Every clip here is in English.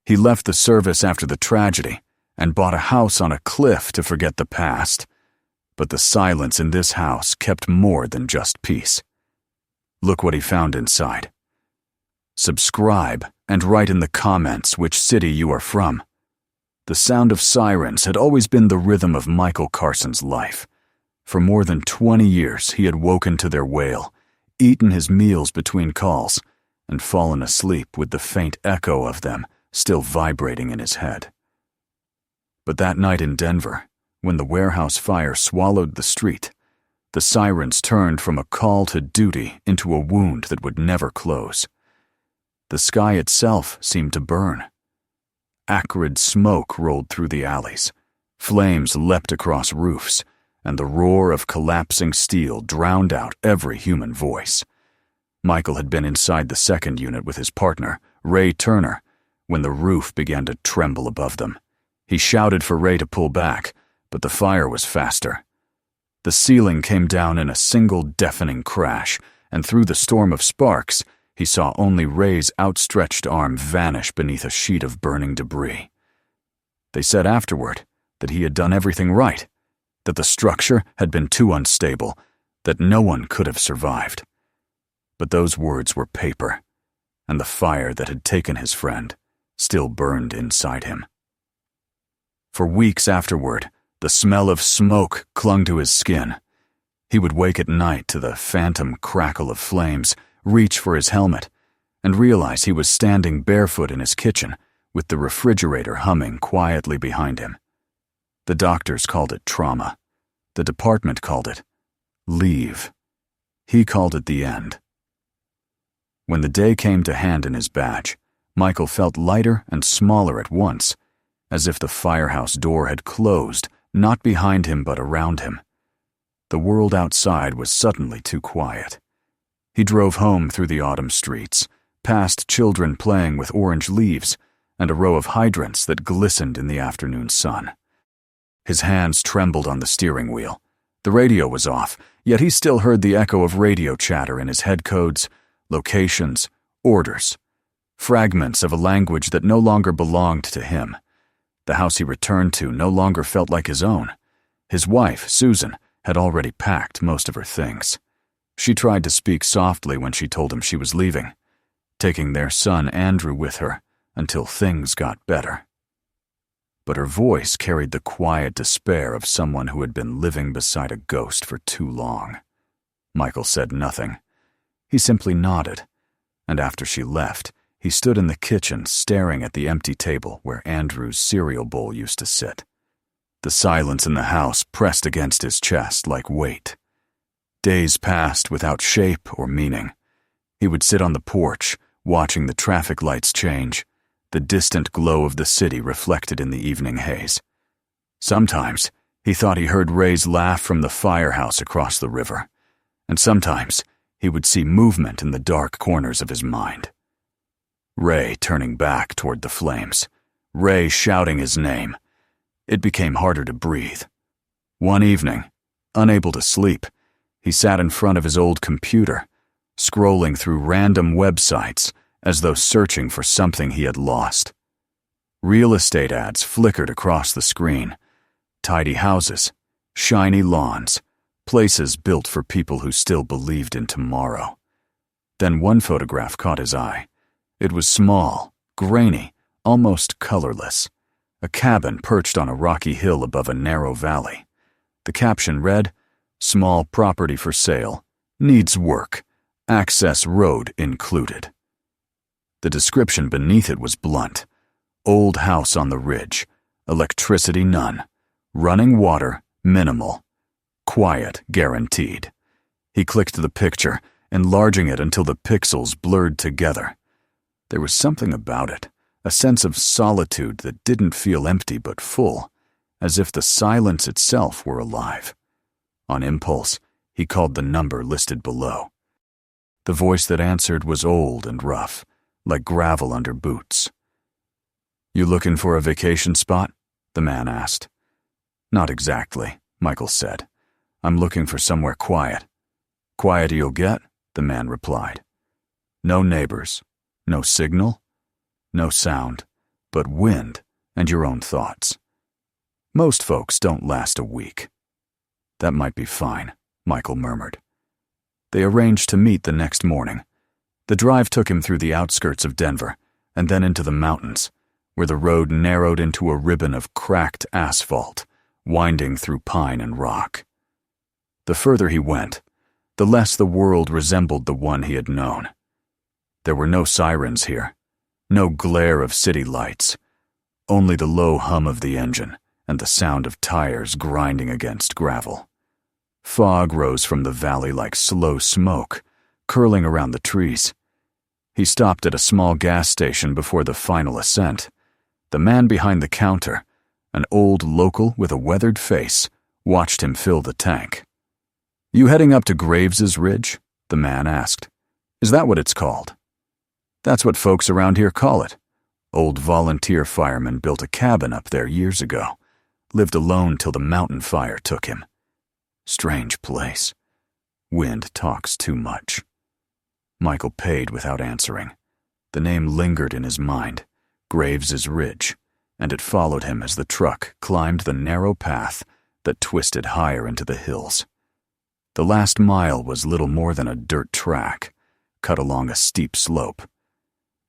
He left the service after the tragedy and bought a house on a cliff to forget the past. But the silence in this house kept more than just peace. Look what he found inside. Subscribe and write in the comments which city you are from. The sound of sirens had always been the rhythm of Michael Carson's life. For more than 20 years, he had woken to their wail, eaten his meals between calls, and fallen asleep with the faint echo of them still vibrating in his head. But that night in Denver, when the warehouse fire swallowed the street, the sirens turned from a call to duty into a wound that would never close. The sky itself seemed to burn. Acrid smoke rolled through the alleys. Flames leapt across roofs, and the roar of collapsing steel drowned out every human voice. Michael had been inside the second unit with his partner, Ray Turner, when the roof began to tremble above them. He shouted for Ray to pull back, but the fire was faster. The ceiling came down in a single deafening crash, and through the storm of sparks, he saw only Ray's outstretched arm vanish beneath a sheet of burning debris. They said afterward that he had done everything right, that the structure had been too unstable, that no one could have survived. But those words were paper, and the fire that had taken his friend still burned inside him. For weeks afterward, the smell of smoke clung to his skin. He would wake at night to the phantom crackle of flames, reach for his helmet, and realize he was standing barefoot in his kitchen with the refrigerator humming quietly behind him. The doctors called it trauma. The department called it leave. He called it the end. When the day came to hand in his badge, Michael felt lighter and smaller at once, as if the firehouse door had closed, not behind him but around him. The world outside was suddenly too quiet. He drove home through the autumn streets, past children playing with orange leaves and a row of hydrants that glistened in the afternoon sun. His hands trembled on the steering wheel. The radio was off, yet he still heard the echo of radio chatter in his head codes, locations, orders. Fragments of a language that no longer belonged to him. The house he returned to no longer felt like his own. His wife, Susan, had already packed most of her things. She tried to speak softly when she told him she was leaving, taking their son Andrew with her until things got better. But her voice carried the quiet despair of someone who had been living beside a ghost for too long. Michael said nothing. He simply nodded, and after she left, he stood in the kitchen staring at the empty table where Andrew's cereal bowl used to sit. The silence in the house pressed against his chest like weight. Days passed without shape or meaning. He would sit on the porch, watching the traffic lights change, the distant glow of the city reflected in the evening haze. Sometimes he thought he heard Ray's laugh from the firehouse across the river, and sometimes he would see movement in the dark corners of his mind. Ray turning back toward the flames, Ray shouting his name. It became harder to breathe. One evening, unable to sleep, he sat in front of his old computer, scrolling through random websites as though searching for something he had lost. Real estate ads flickered across the screen. Tidy houses, shiny lawns, places built for people who still believed in tomorrow. Then one photograph caught his eye. It was small, grainy, almost colorless. A cabin perched on a rocky hill above a narrow valley. The caption read, "Small property for sale. Needs work. Access road included." The description beneath it was blunt. Old house on the ridge. Electricity none. Running water minimal. Quiet guaranteed. He clicked the picture, enlarging it until the pixels blurred together. There was something about it, a sense of solitude that didn't feel empty but full, as if the silence itself were alive. On impulse, he called the number listed below. The voice that answered was old and rough, like gravel under boots. "You looking for a vacation spot?" the man asked. "Not exactly," Michael said. "I'm looking for somewhere quiet." "Quiet you'll get," the man replied. "No neighbors. No signal? No sound. but wind and your own thoughts. Most folks don't last a week. That might be fine, Michael murmured. They arranged to meet the next morning. The drive took him through the outskirts of Denver and then into the mountains, where the road narrowed into a ribbon of cracked asphalt, winding through pine and rock. The further he went, the less the world resembled the one he had known. There were no sirens here, no glare of city lights, only the low hum of the engine and the sound of tires grinding against gravel. Fog rose from the valley like slow smoke, curling around the trees. He stopped at a small gas station before the final ascent. The man behind the counter, an old local with a weathered face, watched him fill the tank. "You heading up to Graves's Ridge?" the man asked. "Is that what it's called?" "That's what folks around here call it. Old volunteer fireman built a cabin up there years ago. Lived alone till the mountain fire took him. Strange place. Wind talks too much." Michael paid without answering. The name lingered in his mind, Graves's Ridge, and it followed him as the truck climbed the narrow path that twisted higher into the hills. The last mile was little more than a dirt track, cut along a steep slope.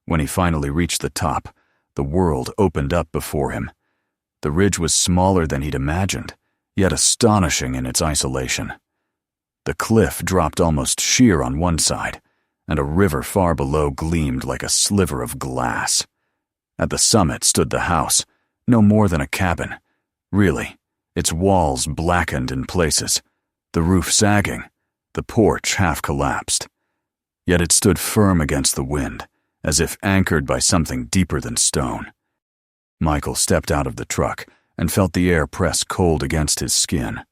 When he finally reached the top, the world opened up before him. The ridge was smaller than he'd imagined, yet astonishing in its isolation. The cliff dropped almost sheer on one side, and a river far below gleamed like a sliver of glass. At the summit stood the house, no more than a cabin. Really, its walls blackened in places, the roof sagging, the porch half collapsed. Yet it stood firm against the wind, as if anchored by something deeper than stone. Michael stepped out of the truck and felt the air press cold against his skin.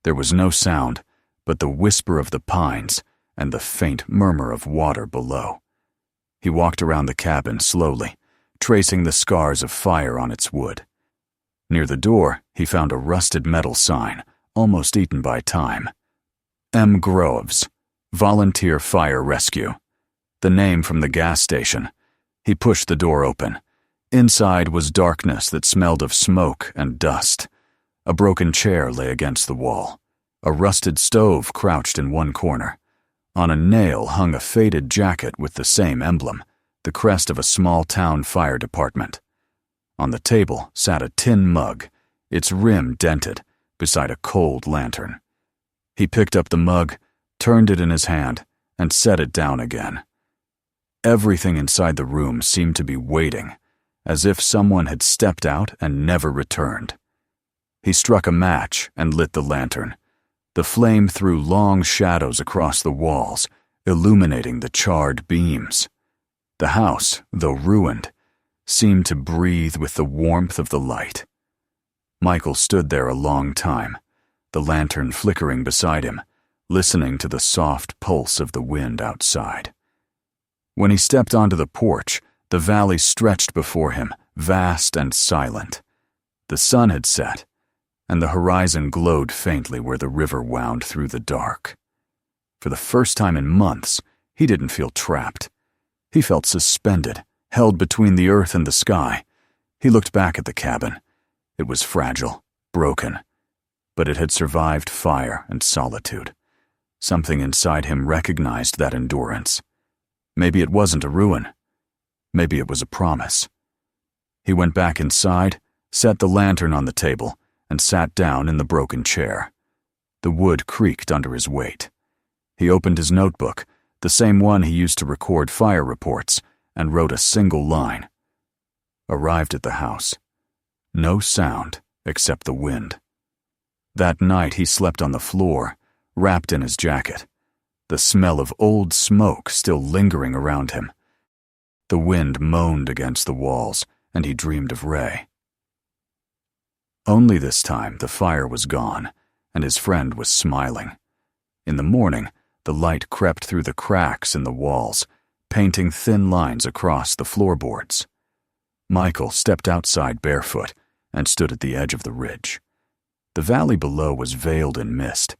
There was no sound but the whisper of the pines and the faint murmur of water below. He walked around the cabin slowly, tracing the scars of fire on its wood. Near the door, he found a rusted metal sign, almost eaten by time. M. Groves, Volunteer Fire Rescue. The name from the gas station. He pushed the door open. Inside was darkness that smelled of smoke and dust. A broken chair lay against the wall. A rusted stove crouched in one corner. On a nail hung a faded jacket with the same emblem, the crest of a small-town fire department. On the table sat a tin mug, its rim dented, beside a cold lantern. He picked up the mug, turned it in his hand, and set it down again. Everything inside the room seemed to be waiting, as if someone had stepped out and never returned. He struck a match and lit the lantern. The flame threw long shadows across the walls, illuminating the charred beams. The house, though ruined, seemed to breathe with the warmth of the light. Michael stood there a long time, the lantern flickering beside him, listening to the soft pulse of the wind outside. When he stepped onto the porch, the valley stretched before him, vast and silent. The sun had set, and the horizon glowed faintly where the river wound through the dark. For the first time in months, he didn't feel trapped. He felt suspended, held between the earth and the sky. He looked back at the cabin. It was fragile, broken, but it had survived fire and solitude. Something inside him recognized that endurance. Maybe it wasn't a ruin. Maybe it was a promise. He went back inside, set the lantern on the table, and sat down in the broken chair. The wood creaked under his weight. He opened his notebook, the same one he used to record fire reports, and wrote a single line. Arrived at the house. No sound except the wind. That night he slept on the floor, wrapped in his jacket, the smell of old smoke still lingering around him. The wind moaned against the walls, and he dreamed of Ray. Only this time the fire was gone, and his friend was smiling. In the morning, the light crept through the cracks in the walls, painting thin lines across the floorboards. Michael stepped outside barefoot and stood at the edge of the ridge. The valley below was veiled in mist,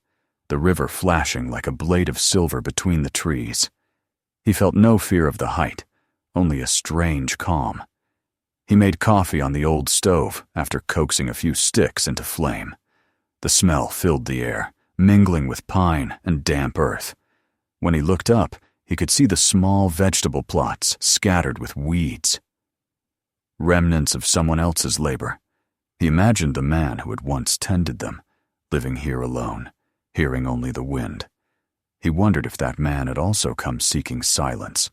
the river flashing like a blade of silver between the trees. He felt no fear of the height, only a strange calm. He made coffee on the old stove after coaxing a few sticks into flame. The smell filled the air, mingling with pine and damp earth. When he looked up, he could see the small vegetable plots scattered with weeds. Remnants of someone else's labor. He imagined the man who had once tended them, living here alone, hearing only the wind. He wondered if that man had also come seeking silence,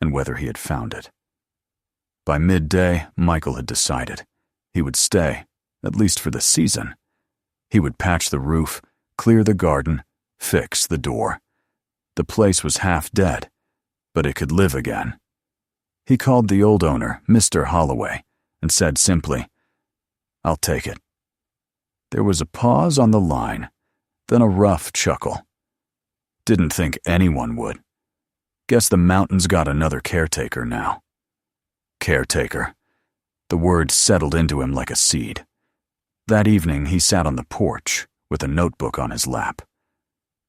and whether he had found it. By midday, Michael had decided. He would stay, at least for the season. He would patch the roof, clear the garden, fix the door. The place was half dead, but it could live again. He called the old owner, Mr. Holloway, and said simply, "I'll take it." There was a pause on the line, then a rough chuckle. Didn't think anyone would. Guess the mountain's got another caretaker now. Caretaker. The word settled into him like a seed. That evening he sat on the porch with a notebook on his lap.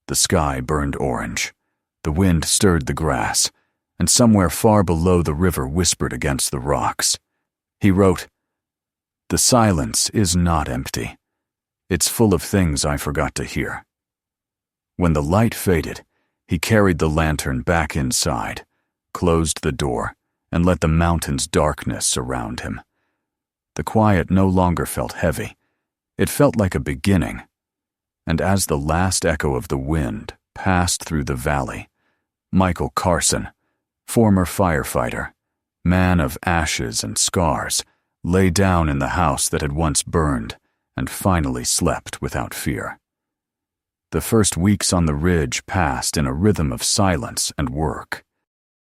The sky burned orange. The wind stirred the grass, and somewhere far below the river whispered against the rocks. He wrote, "The silence is not empty. It's full of things I forgot to hear." When the light faded, he carried the lantern back inside, closed the door, and let the mountain's darkness surround him. The quiet no longer felt heavy. It felt like a beginning. And as the last echo of the wind passed through the valley, Michael Carson, former firefighter, man of ashes and scars, lay down in the house that had once burned and finally slept without fear. The first weeks on the ridge passed in a rhythm of silence and work.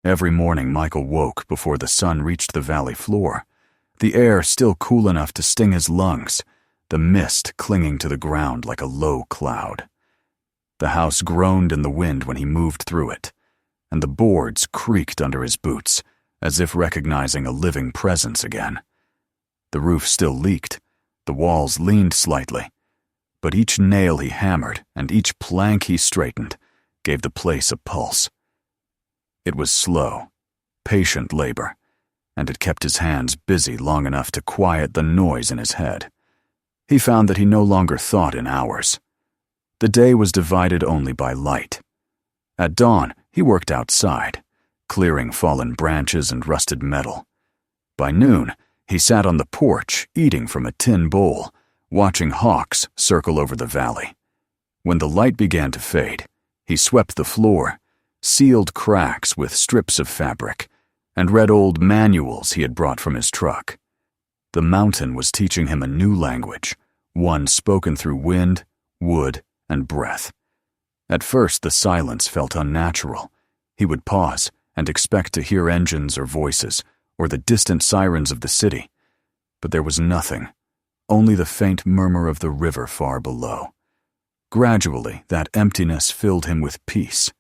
Every morning Michael woke before the sun reached the valley floor, the air still cool enough to sting his lungs, the mist clinging to the ground like a low cloud. The house groaned in the wind when he moved through it, and the boards creaked under his boots, as if recognizing a living presence again. The roof still leaked, the walls leaned slightly, but each nail he hammered and each plank he straightened gave the place a pulse. It was slow, patient labor, and it kept his hands busy long enough to quiet the noise in his head. He found that he no longer thought in hours. The day was divided only by light. At dawn, he worked outside, clearing fallen branches and rusted metal. By noon, he sat on the porch, eating from a tin bowl, watching hawks circle over the valley. When the light began to fade, he swept the floor, sealed cracks with strips of fabric, and read old manuals he had brought from his truck. The mountain was teaching him a new language, one spoken through wind, wood, and breath. At first, the silence felt unnatural. He would pause and expect to hear engines or voices, or the distant sirens of the city. But there was nothing, only the faint murmur of the river far below. Gradually, that emptiness filled him with peace.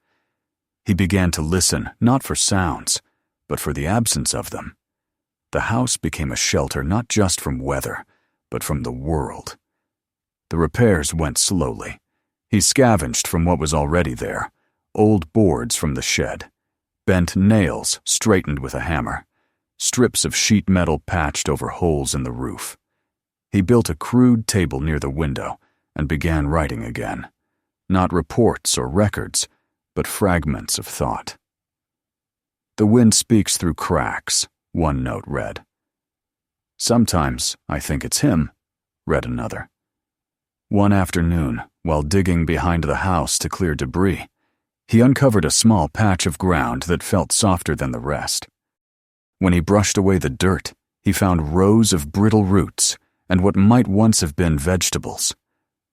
He began to listen, not for sounds, but for the absence of them. The house became a shelter not just from weather, but from the world. The repairs went slowly. He scavenged from what was already there, old boards from the shed, bent nails straightened with a hammer, strips of sheet metal patched over holes in the roof. He built a crude table near the window and began writing again. Not reports or records, but fragments of thought. "The wind speaks through cracks," one note read. "Sometimes I think it's him," read another. One afternoon, while digging behind the house to clear debris, he uncovered a small patch of ground that felt softer than the rest. When he brushed away the dirt, he found rows of brittle roots and what might once have been vegetables.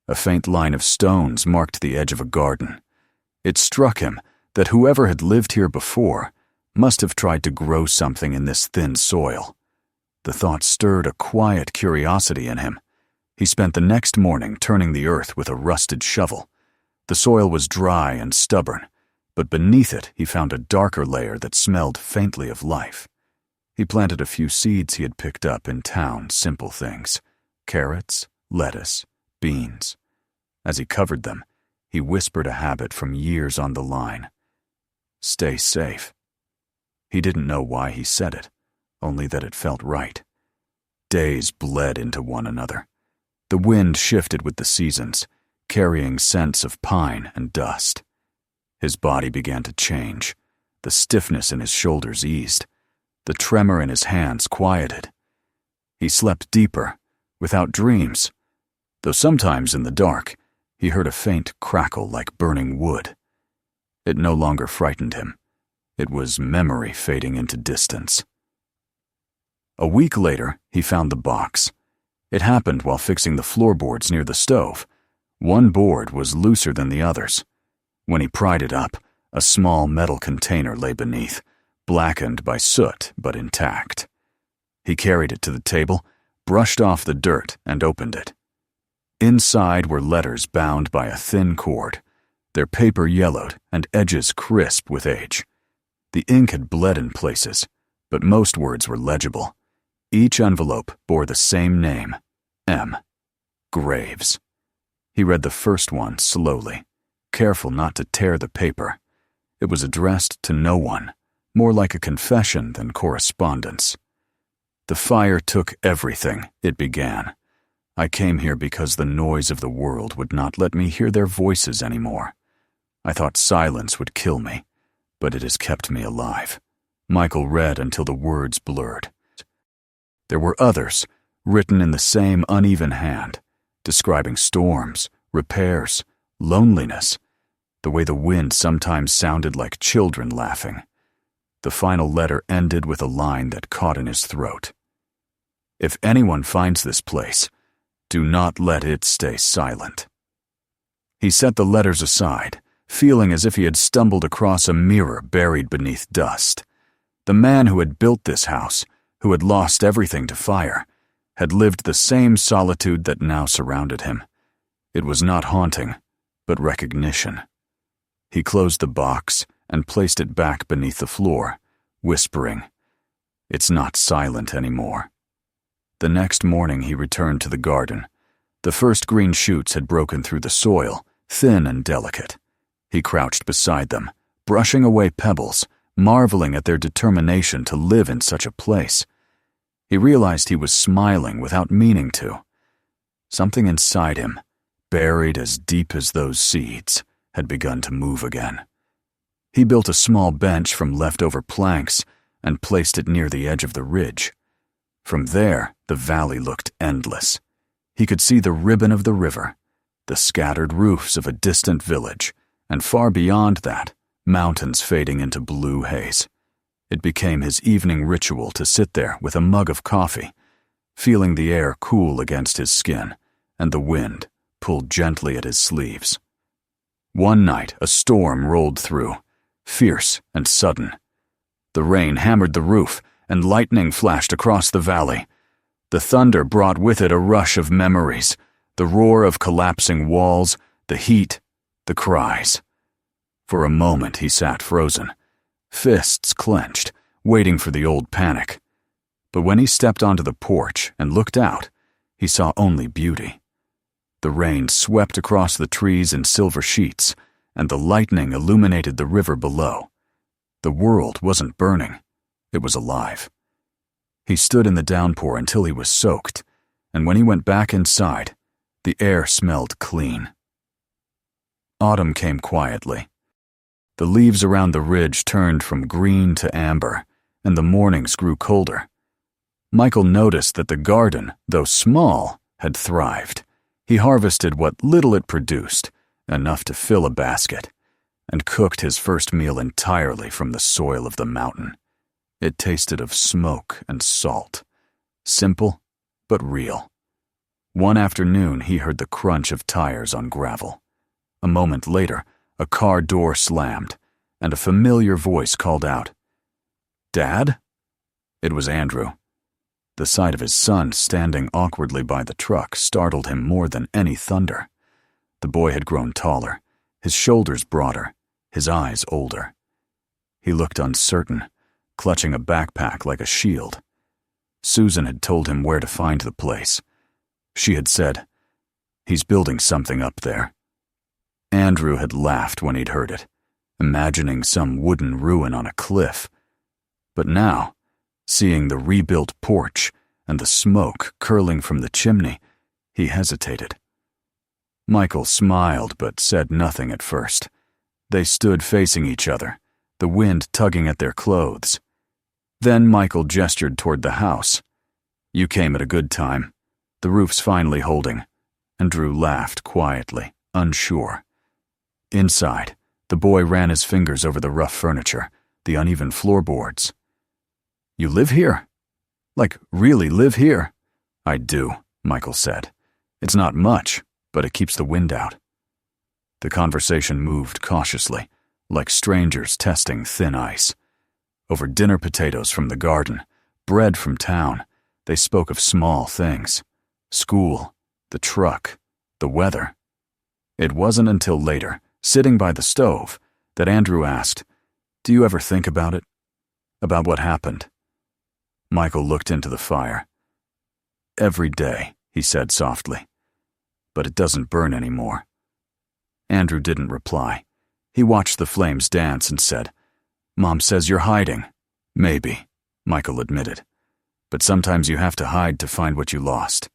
A faint line of stones marked the edge of a garden. It struck him that whoever had lived here before must have tried to grow something in this thin soil. The thought stirred a quiet curiosity in him. He spent the next morning turning the earth with a rusted shovel. The soil was dry and stubborn, but beneath it he found a darker layer that smelled faintly of life. He planted a few seeds he had picked up in town, simple things: carrots, lettuce, beans. As he covered them, he whispered a habit from years on the line: "Stay safe." He didn't know why he said it, only that it felt right. Days bled into one another. The wind shifted with the seasons, carrying scents of pine and dust. His body began to change. The stiffness in his shoulders eased. The tremor in his hands quieted. He slept deeper, without dreams, though sometimes in the dark he heard a faint crackle like burning wood. It no longer frightened him. It was memory fading into distance. A week later, he found the box. It happened while fixing the floorboards near the stove. One board was looser than the others. When he pried it up, a small metal container lay beneath, blackened by soot but intact. He carried it to the table, brushed off the dirt, and opened it. Inside were letters bound by a thin cord, their paper yellowed and edges crisp with age. The ink had bled in places, but most words were legible. Each envelope bore the same name, M. Graves. He read the first one slowly, careful not to tear the paper. It was addressed to no one, more like a confession than correspondence. The fire took everything, it began. I came here because the noise of the world would not let me hear their voices anymore. I thought silence would kill me, but it has kept me alive. Michael read until the words blurred. There were others, written in the same uneven hand, describing storms, repairs, loneliness, the way the wind sometimes sounded like children laughing. The final letter ended with a line that caught in his throat. If anyone finds this place, do not let it stay silent. He set the letters aside, feeling as if he had stumbled across a mirror buried beneath dust. The man who had built this house, who had lost everything to fire, had lived the same solitude that now surrounded him. It was not haunting, but recognition. He closed the box and placed it back beneath the floor, whispering, "It's not silent anymore." The next morning he returned to the garden. The first green shoots had broken through the soil, thin and delicate. He crouched beside them, brushing away pebbles, marveling at their determination to live in such a place. He realized he was smiling without meaning to. Something inside him, buried as deep as those seeds, had begun to move again. He built a small bench from leftover planks and placed it near the edge of the ridge. From there, the valley looked endless. He could see the ribbon of the river, the scattered roofs of a distant village, and far beyond that, mountains fading into blue haze. It became his evening ritual to sit there with a mug of coffee, feeling the air cool against his skin and the wind pulled gently at his sleeves. One night, a storm rolled through, fierce and sudden. The rain hammered the roof, and lightning flashed across the valley. The thunder brought with it a rush of memories, the roar of collapsing walls, the heat, the cries. For a moment he sat frozen, fists clenched, waiting for the old panic. But when he stepped onto the porch and looked out, he saw only beauty. The rain swept across the trees in silver sheets, and the lightning illuminated the river below. The world wasn't burning. It was alive. He stood in the downpour until he was soaked, and when he went back inside, the air smelled clean. Autumn came quietly. The leaves around the ridge turned from green to amber, and the mornings grew colder. Michael noticed that the garden, though small, had thrived. He harvested what little it produced, enough to fill a basket, and cooked his first meal entirely from the soil of the mountain. It tasted of smoke and salt, simple but real. One afternoon he heard the crunch of tires on gravel. A moment later, a car door slammed, and a familiar voice called out, "Dad?" It was Andrew. The sight of his son standing awkwardly by the truck startled him more than any thunder. The boy had grown taller, his shoulders broader, his eyes older. He looked uncertain, clutching a backpack like a shield. Susan had told him where to find the place. She had said, "He's building something up there." Andrew had laughed when he'd heard it, imagining some wooden ruin on a cliff. But now, seeing the rebuilt porch and the smoke curling from the chimney, he hesitated. Michael smiled but said nothing at first. They stood facing each other, the wind tugging at their clothes. Then Michael gestured toward the house. "You came at a good time. The roof's finally holding," and Drew laughed quietly, unsure. Inside, the boy ran his fingers over the rough furniture, the uneven floorboards. "You live here? Like, really live here?" "I do," Michael said. "It's not much, but it keeps the wind out." The conversation moved cautiously, like strangers testing thin ice. Over dinner potatoes from the garden, bread from town, they spoke of small things. School, the truck, the weather. It wasn't until later, sitting by the stove, that Andrew asked, "Do you ever think about it? About what happened?" Michael looked into the fire. "Every day," he said softly. "But it doesn't burn anymore." Andrew didn't reply. He watched the flames dance and said, "Mom says you're hiding." "Maybe," Michael admitted. "But sometimes you have to hide to find what you lost."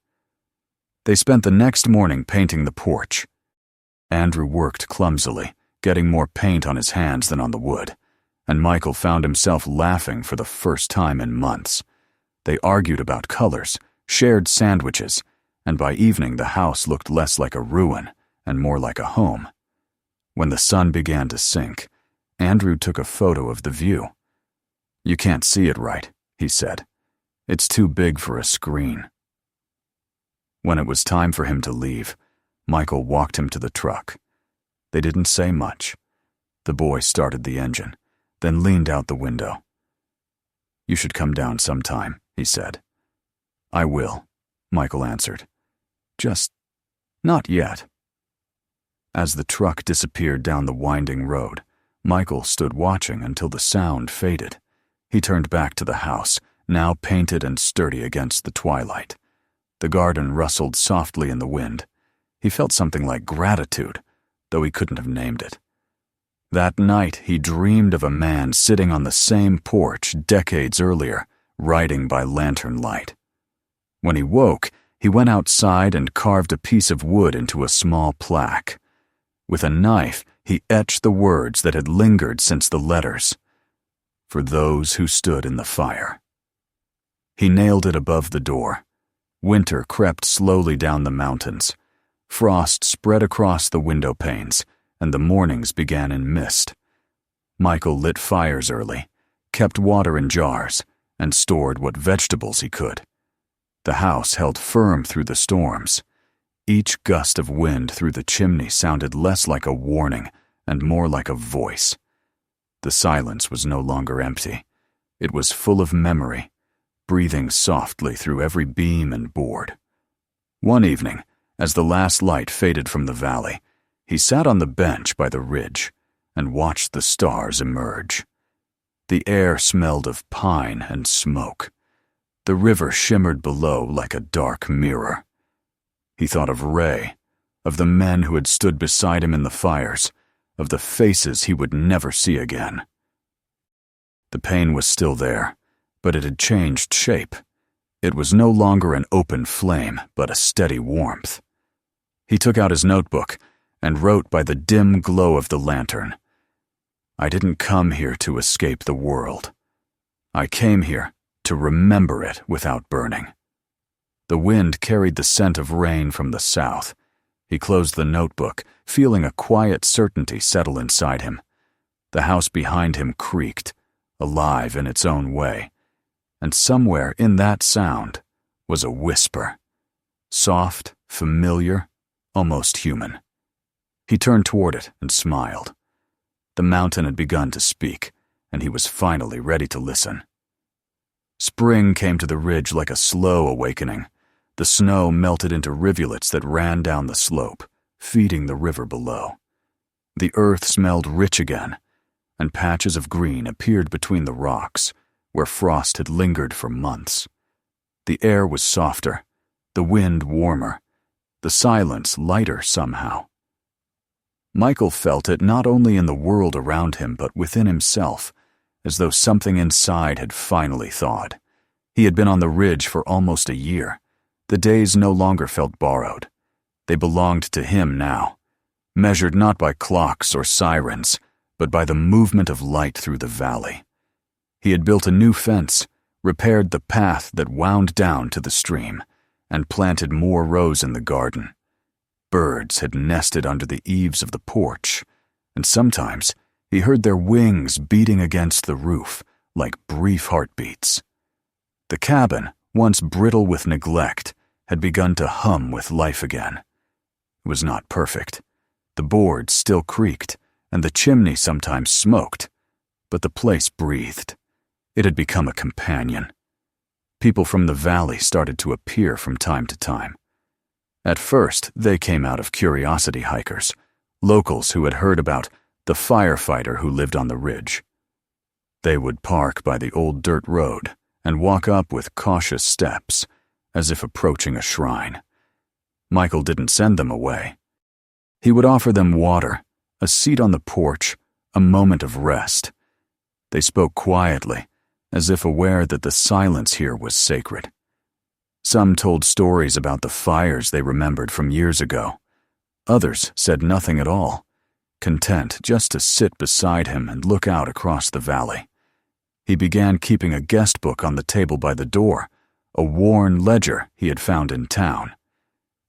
They spent the next morning painting the porch. Andrew worked clumsily, getting more paint on his hands than on the wood, and Michael found himself laughing for the first time in months. They argued about colors, shared sandwiches, and by evening the house looked less like a ruin and more like a home. When the sun began to sink, Andrew took a photo of the view. "You can't see it right," he said. "It's too big for a screen." When it was time for him to leave, Michael walked him to the truck. They didn't say much. The boy started the engine, then leaned out the window. "You should come down sometime," he said. "I will," Michael answered. "Just not yet." As the truck disappeared down the winding road, Michael stood watching until the sound faded. He turned back to the house, now painted and sturdy against the twilight. The garden rustled softly in the wind. He felt something like gratitude, though he couldn't have named it. That night he dreamed of a man sitting on the same porch decades earlier, writing by lantern light. When he woke, he went outside and carved a piece of wood into a small plaque. With a knife, he etched the words that had lingered since the letters. "For those who stood in the fire." He nailed it above the door. Winter crept slowly down the mountains. Frost spread across the window panes, and the mornings began in mist. Michael lit fires early, kept water in jars, and stored what vegetables he could. The house held firm through the storms. Each gust of wind through the chimney sounded less like a warning and more like a voice. The silence was no longer empty. It was full of memory, breathing softly through every beam and board. One evening, as the last light faded from the valley, he sat on the bench by the ridge and watched the stars emerge. The air smelled of pine and smoke. The river shimmered below like a dark mirror. He thought of Ray, of the men who had stood beside him in the fires, of the faces he would never see again. The pain was still there, but it had changed shape. It was no longer an open flame, but a steady warmth. He took out his notebook and wrote by the dim glow of the lantern. "I didn't come here to escape the world. I came here to remember it without burning." The wind carried the scent of rain from the south. He closed the notebook, feeling a quiet certainty settle inside him. The house behind him creaked, alive in its own way, and somewhere in that sound was a whisper. Soft, familiar, almost human. He turned toward it and smiled. The mountain had begun to speak, and he was finally ready to listen. Spring came to the ridge like a slow awakening. The snow melted into rivulets that ran down the slope, feeding the river below. The earth smelled rich again, and patches of green appeared between the rocks, where frost had lingered for months. The air was softer, the wind warmer, the silence lighter somehow. Michael felt it not only in the world around him but within himself, as though something inside had finally thawed. He had been on the ridge for almost a year. The days no longer felt borrowed. They belonged to him now, measured not by clocks or sirens, but by the movement of light through the valley. He had built a new fence, repaired the path that wound down to the stream, and planted more rows in the garden. Birds had nested under the eaves of the porch, and sometimes he heard their wings beating against the roof like brief heartbeats. The cabin, once brittle with neglect, had begun to hum with life again. It was not perfect. The boards still creaked, and the chimney sometimes smoked, but the place breathed. It had become a companion. People from the valley started to appear from time to time. At first, they came out of curiosity hikers, locals who had heard about the firefighter who lived on the ridge. They would park by the old dirt road and walk up with cautious steps, as if approaching a shrine. Michael didn't send them away. He would offer them water, a seat on the porch, a moment of rest. They spoke quietly, as if aware that the silence here was sacred. Some told stories about the fires they remembered from years ago. Others said nothing at all, content just to sit beside him and look out across the valley. He began keeping a guest book on the table by the door, a worn ledger he had found in town.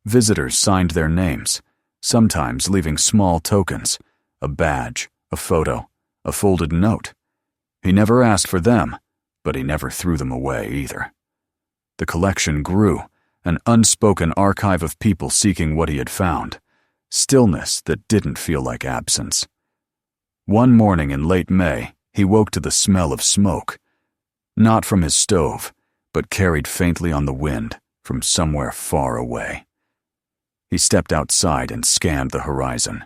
Visitors signed their names, sometimes leaving small tokens, a badge, a photo, a folded note. He never asked for them, but he never threw them away either. The collection grew, an unspoken archive of people seeking what he had found, stillness that didn't feel like absence. One morning in late May, he woke to the smell of smoke, not from his stove, but carried faintly on the wind from somewhere far away. He stepped outside and scanned the horizon.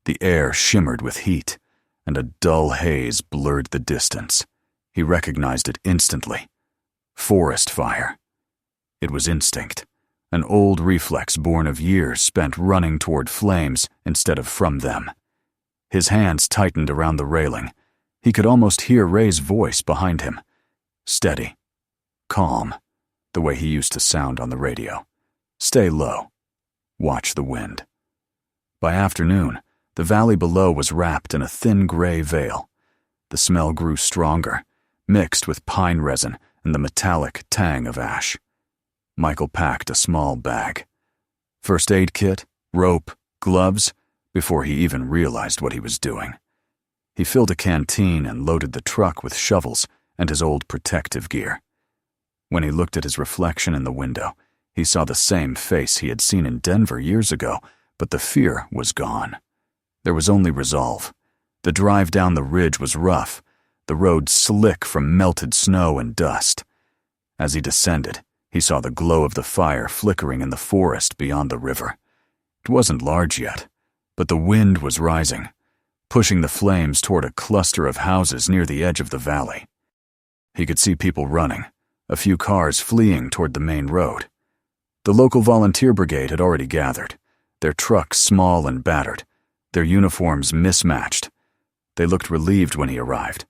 The air shimmered with heat, and a dull haze blurred the distance. He recognized it instantly. Forest fire. It was instinct, an old reflex born of years spent running toward flames instead of from them. His hands tightened around the railing. He could almost hear Ray's voice behind him. Steady. Calm, the way he used to sound on the radio. Stay low. Watch the wind. By afternoon, the valley below was wrapped in a thin gray veil. The smell grew stronger, mixed with pine resin and the metallic tang of ash. Michael packed a small bag. First aid kit, rope, gloves, before he even realized what he was doing. He filled a canteen and loaded the truck with shovels and his old protective gear. When he looked at his reflection in the window, he saw the same face he had seen in Denver years ago, but the fear was gone. There was only resolve. The drive down the ridge was rough, the road slick from melted snow and dust. As he descended, he saw the glow of the fire flickering in the forest beyond the river. It wasn't large yet, but the wind was rising, pushing the flames toward a cluster of houses near the edge of the valley. He could see people running, a few cars fleeing toward the main road. The local volunteer brigade had already gathered, their trucks small and battered, their uniforms mismatched. They looked relieved when he arrived.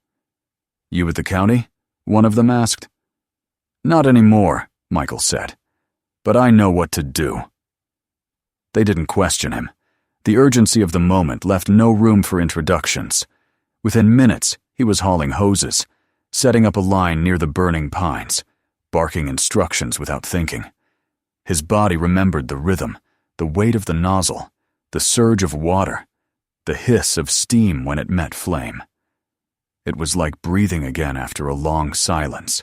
"You with the county?" one of them asked. "Not anymore," Michael said, "but I know what to do." They didn't question him. The urgency of the moment left no room for introductions. Within minutes, he was hauling hoses, setting up a line near the burning pines, barking instructions without thinking. His body remembered the rhythm, the weight of the nozzle, the surge of water, the hiss of steam when it met flame. It was like breathing again after a long silence.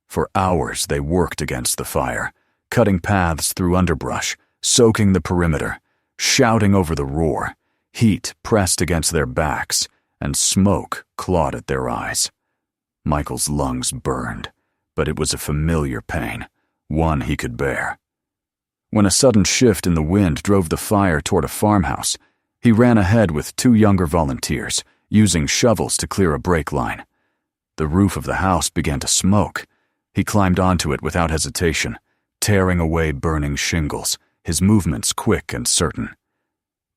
For hours they worked against the fire, cutting paths through underbrush, soaking the perimeter, shouting over the roar. Heat pressed against their backs, and smoke clawed at their eyes. Michael's lungs burned, but it was a familiar pain, one he could bear. When a sudden shift in the wind drove the fire toward a farmhouse, he ran ahead with two younger volunteers, using shovels to clear a brake line. The roof of the house began to smoke. He climbed onto it without hesitation, tearing away burning shingles, his movements quick and certain.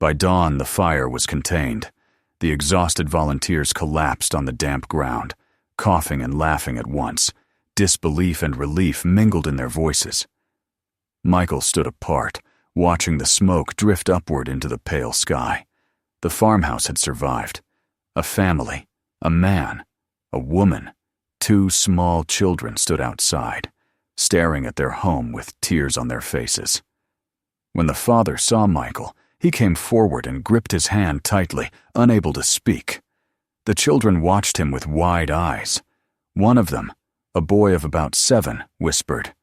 By dawn, the fire was contained. The exhausted volunteers collapsed on the damp ground, coughing and laughing at once, Disbelief and relief mingled in their voices. Michael stood apart, watching the smoke drift upward into the pale sky. The farmhouse had survived. A family, a man, a woman, 2 small children stood outside, staring at their home with tears on their faces. When the father saw Michael, he came forward and gripped his hand tightly, unable to speak. The children watched him with wide eyes. One of them, a boy of about 7, whispered,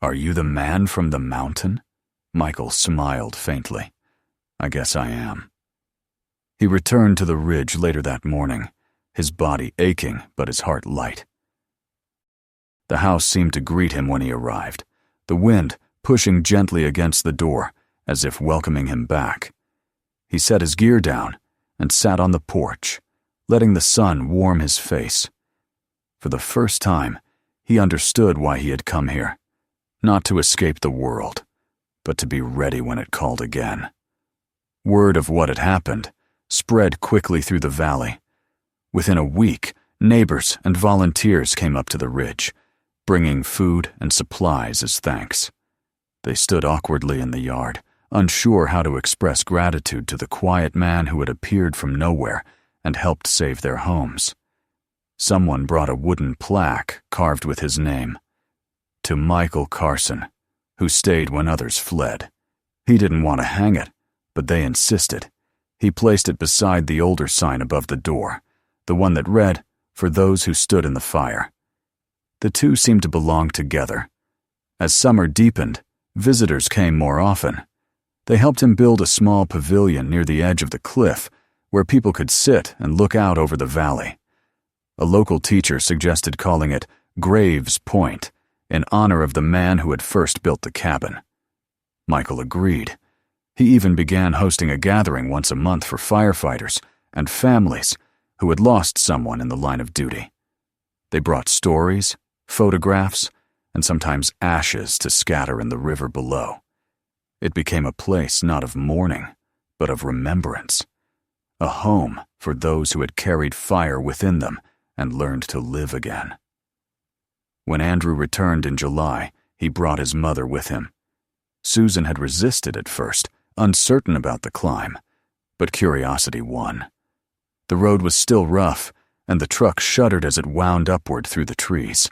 "Are you the man from the mountain?" Michael smiled faintly. "I guess I am." He returned to the ridge later that morning, his body aching but his heart light. The house seemed to greet him when he arrived, the wind pushing gently against the door as if welcoming him back. He set his gear down and sat on the porch, letting the sun warm his face. For the first time, he understood why he had come here, not to escape the world, but to be ready when it called again. Word of what had happened spread quickly through the valley. Within a week, neighbors and volunteers came up to the ridge, bringing food and supplies as thanks. They stood awkwardly in the yard, unsure how to express gratitude to the quiet man who had appeared from nowhere and helped save their homes. Someone brought a wooden plaque carved with his name. To Michael Carson, who stayed when others fled. He didn't want to hang it, but they insisted. He placed it beside the older sign above the door, the one that read, "For those who stood in the fire." The two seemed to belong together. As summer deepened, visitors came more often. They helped him build a small pavilion near the edge of the cliff where people could sit and look out over the valley. A local teacher suggested calling it Graves Point, in honor of the man who had first built the cabin. Michael agreed. He even began hosting a gathering once a month for firefighters and families who had lost someone in the line of duty. They brought stories, photographs, and sometimes ashes to scatter in the river below. It became a place not of mourning, but of remembrance. A home for those who had carried fire within them and learned to live again. When Andrew returned in July, he brought his mother with him. Susan had resisted at first, uncertain about the climb, but curiosity won. The road was still rough, and the truck shuddered as it wound upward through the trees.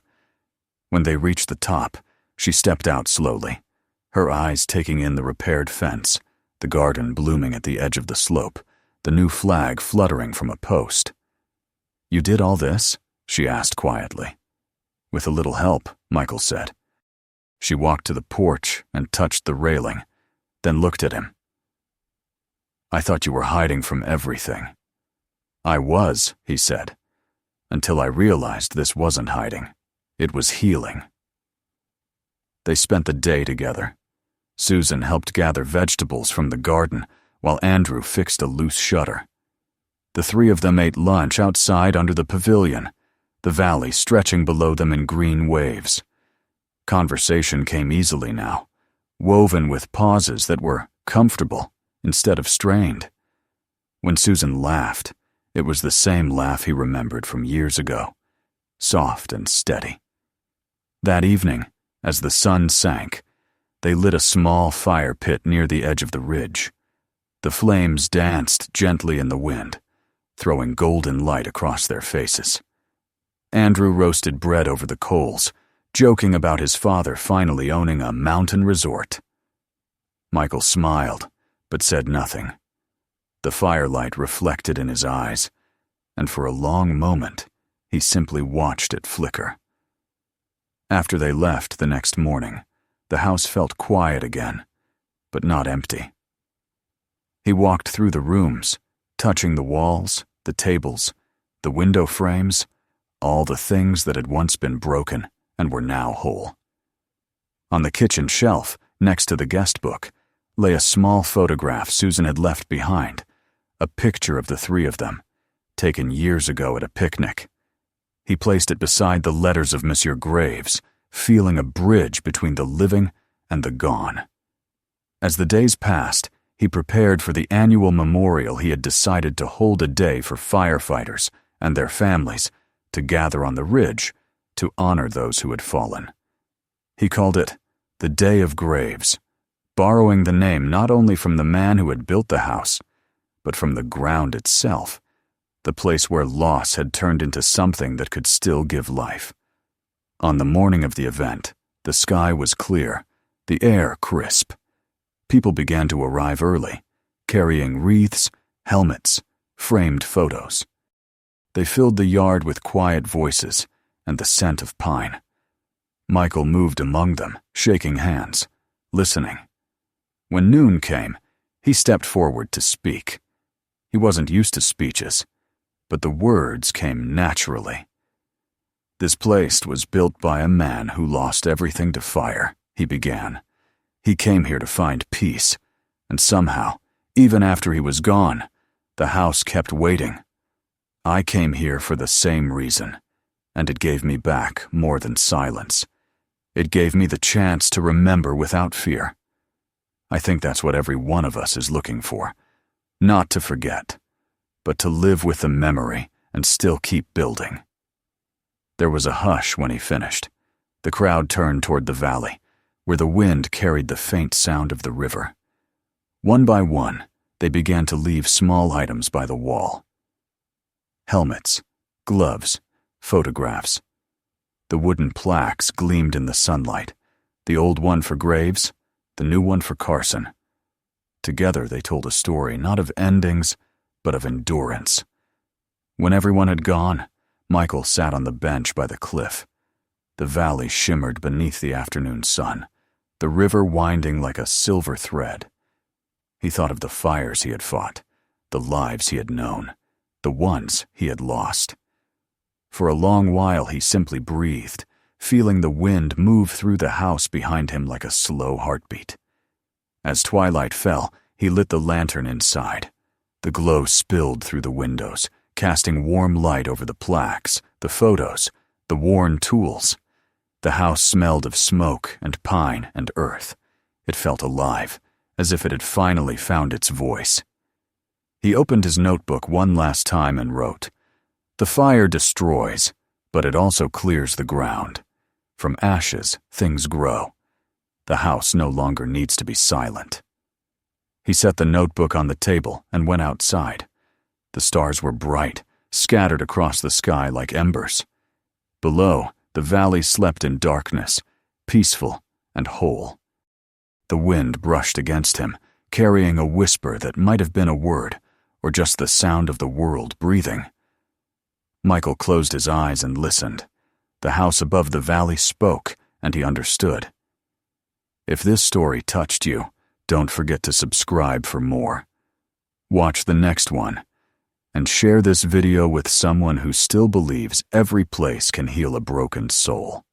When they reached the top, she stepped out slowly, her eyes taking in the repaired fence, the garden blooming at the edge of the slope, the new flag fluttering from a post. "You did all this?" she asked quietly. "With a little help," Michael said. She walked to the porch and touched the railing, then looked at him. "I thought you were hiding from everything." "I was," he said, "until I realized this wasn't hiding. It was healing." They spent the day together. Susan helped gather vegetables from the garden while Andrew fixed a loose shutter. The 3 of them ate lunch outside under the pavilion, the valley stretching below them in green waves. Conversation came easily now, woven with pauses that were comfortable instead of strained. When Susan laughed, it was the same laugh he remembered from years ago, soft and steady. That evening, as the sun sank, they lit a small fire pit near the edge of the ridge. The flames danced gently in the wind, throwing golden light across their faces. Andrew roasted bread over the coals, joking about his father finally owning a mountain resort. Michael smiled, but said nothing. The firelight reflected in his eyes, and for a long moment, he simply watched it flicker. After they left the next morning, the house felt quiet again, but not empty. He walked through the rooms, touching the walls, the tables, the window frames, all the things that had once been broken and were now whole. On the kitchen shelf, next to the guest book, lay a small photograph Susan had left behind, a picture of the 3 of them, taken years ago at a picnic. He placed it beside the letters of Monsieur Graves, feeling a bridge between the living and the gone. As the days passed, he prepared for the annual memorial he had decided to hold a day for firefighters and their families to gather on the ridge to honor those who had fallen. He called it the Day of Graves, borrowing the name not only from the man who had built the house, but from the ground itself, the place where loss had turned into something that could still give life. On the morning of the event, the sky was clear, the air crisp. People began to arrive early, carrying wreaths, helmets, framed photos. They filled the yard with quiet voices and the scent of pine. Michael moved among them, shaking hands, listening. When noon came, he stepped forward to speak. He wasn't used to speeches, but the words came naturally. "This place was built by a man who lost everything to fire," he began. "He came here to find peace, and somehow, even after he was gone, the house kept waiting. I came here for the same reason, and it gave me back more than silence. It gave me the chance to remember without fear. I think that's what every one of us is looking for. Not to forget, but to live with the memory and still keep building." There was a hush when he finished. The crowd turned toward the valley, where the wind carried the faint sound of the river. One by one, they began to leave small items by the wall. Helmets, gloves, photographs. The wooden plaques gleamed in the sunlight, the old one for Graves, the new one for Carson. Together they told a story not of endings, but of endurance. When everyone had gone, Michael sat on the bench by the cliff. The valley shimmered beneath the afternoon sun, the river winding like a silver thread. He thought of the fires he had fought, the lives he had known, the ones he had lost. For a long while he simply breathed, feeling the wind move through the house behind him like a slow heartbeat. As twilight fell, he lit the lantern inside. The glow spilled through the windows, casting warm light over the plaques, the photos, the worn tools. The house smelled of smoke and pine and earth. It felt alive, as if it had finally found its voice. He opened his notebook one last time and wrote, "The fire destroys, but it also clears the ground. From ashes, things grow. The house no longer needs to be silent." He set the notebook on the table and went outside. The stars were bright, scattered across the sky like embers. Below, the valley slept in darkness, peaceful and whole. The wind brushed against him, carrying a whisper that might have been a word, or just the sound of the world breathing. Michael closed his eyes and listened. The house above the valley spoke, and he understood. If this story touched you, don't forget to subscribe for more. Watch the next one, and share this video with someone who still believes every place can heal a broken soul.